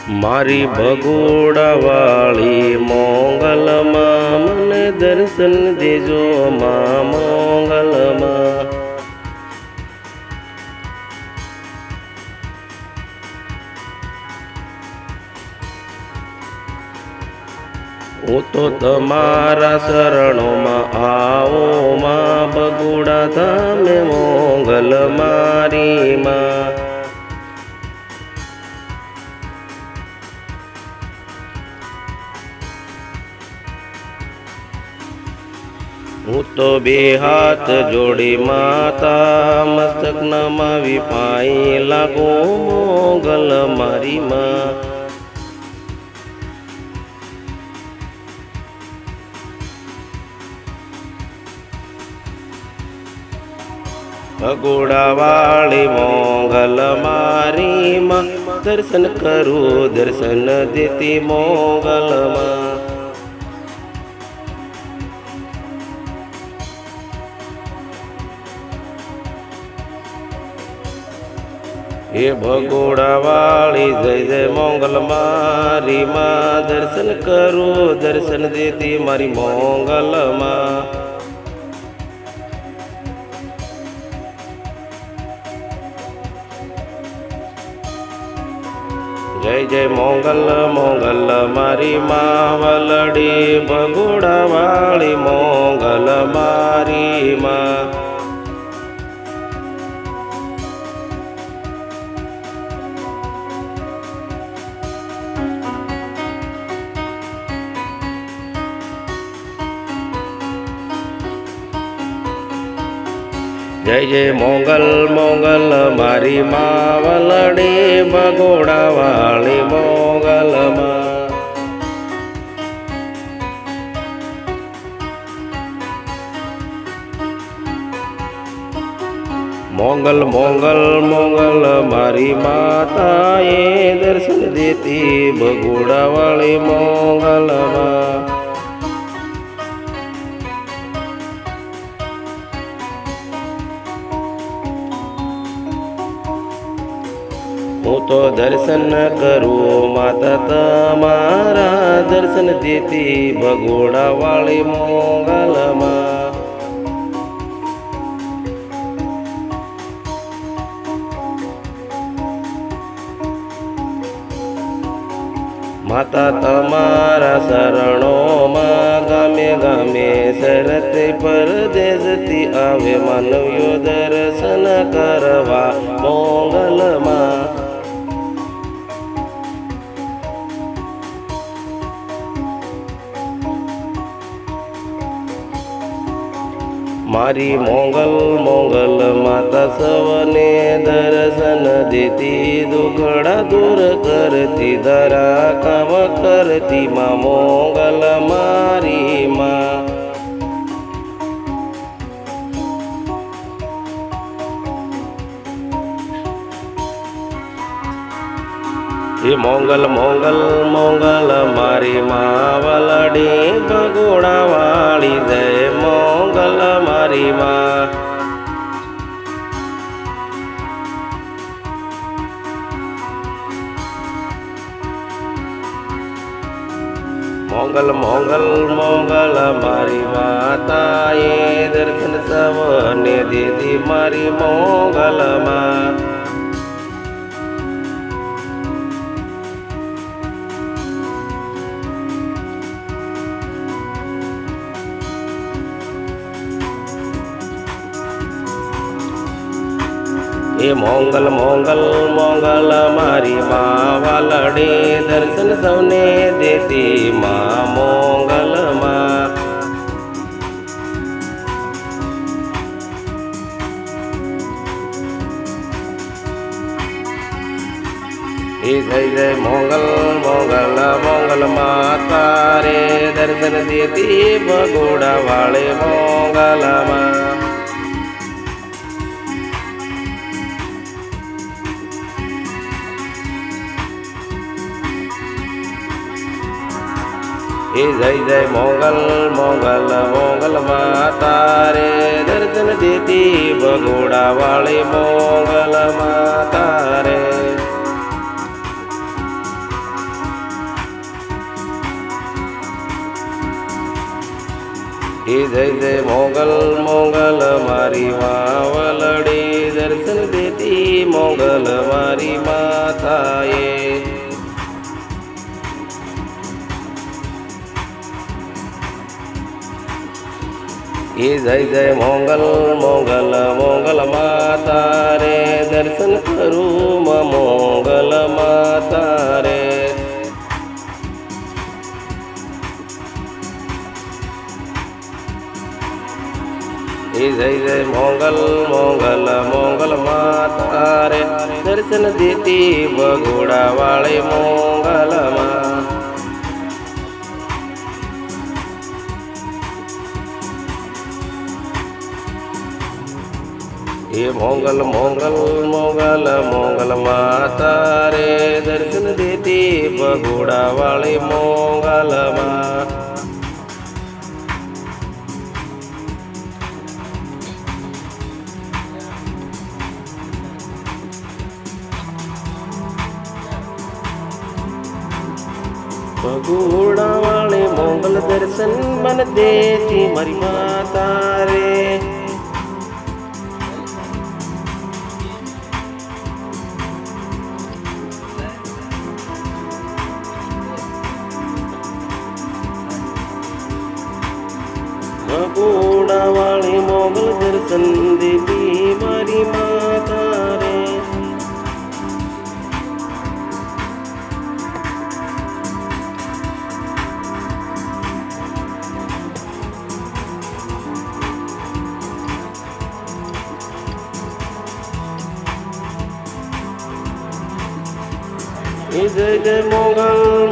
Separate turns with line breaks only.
મારી ભગોડા વાળી મોંગલમાં મને દર્શન દેજો માં મોંગલમાં। હું તો તમારા શરણોમાં આવો માં ભગોડા ધામે મોંગલ મારી માં। હું તો બે હાથ જોડી માતા મસ્તક નમાવી પાઈ લાગો મોગલ મારી માં। ભગોડા વાળી મોગલ મારી માં દર્શન કરું દર્શન દેતી મોગલ માં। એ ભગોડા વાળી જય જય મોંગલ મારી માં દર્શન કરું દર્શન દેતી મારી મોંગલ માં। જય જય મોંગલ મોંગલ મારી માં વલડી ભગોડા વાળી મોંગલ મારી માં। જય જય મોંગલ મોંગલ મારી માં વલડી ભગોડા વાળી મોંગલ માં। મોંગલ મોંગલ મોંગલ મારી માતાએ દર્શન દેતી ભગોડા વાળી મોંગલ માં। હું તો દર્શન કરું માતા તમારા દર્શન દેતી ભગોડા વાળી મોંગલ માં। માતા તમારા શરણોમાં ગામે ગામે શરત પરદેશથી આવે માનવ્યો દર્શન કરવા મોંગલ માં। મારી મોંગલ મોંગલ માતા સવને દર્શન દેતી દુખડા દૂર કરતી ધરા કામ કરતી માં મોંગલ મારી માં। એ મોંગલ મોંગલ મોંગલ મારી માં વલડી ભગોડા વાળી જય મોંગલ મારી માં। મોંગલ મોંગલ મોંગલ મારી માતાએ દર્શન સવને દીધી મારી મોંગલ માં। એ મોંગલ મોંગલ મોંગલ મારી માં વાલડી દર્શન સૌને દેતી માં મોંગલ માં। એ જય જય મોંગલ મોંગલ મોંગલ માતા રે દર્શન દેતી ભગોડા વાળે મોંગલ માં। એ જય જય મોંગલ મોંગલ મોંગલ માતા રે દર્શન દેતી ભગોડા વાળી મોંગલ માતા રે। એ જય જય મોગલ મોગલ મારી વાવલડી દર્શન દેતી મોગલ મારી માતાએ એ જય જય મોગલ મોગલ મોગલ માતા રે દર્શન કરું મોગલ માતા રે એ જય જય મોગલ મોગલ મોગલ માતા રે દર્શન દેતી બગોડા વાળી મોગલમાં એ મોગલ મોગલ મોગલ મોગલ માતા રે દર્શન દેતી બગોડા વાળી મોગલમાં બગોડા વાળી મોગલ દર્શન મન દેતી મારી માતા રે બગોડા વાળી મોગલ દર્શન દેતી મારી માતા રે એ જય જય મોગલ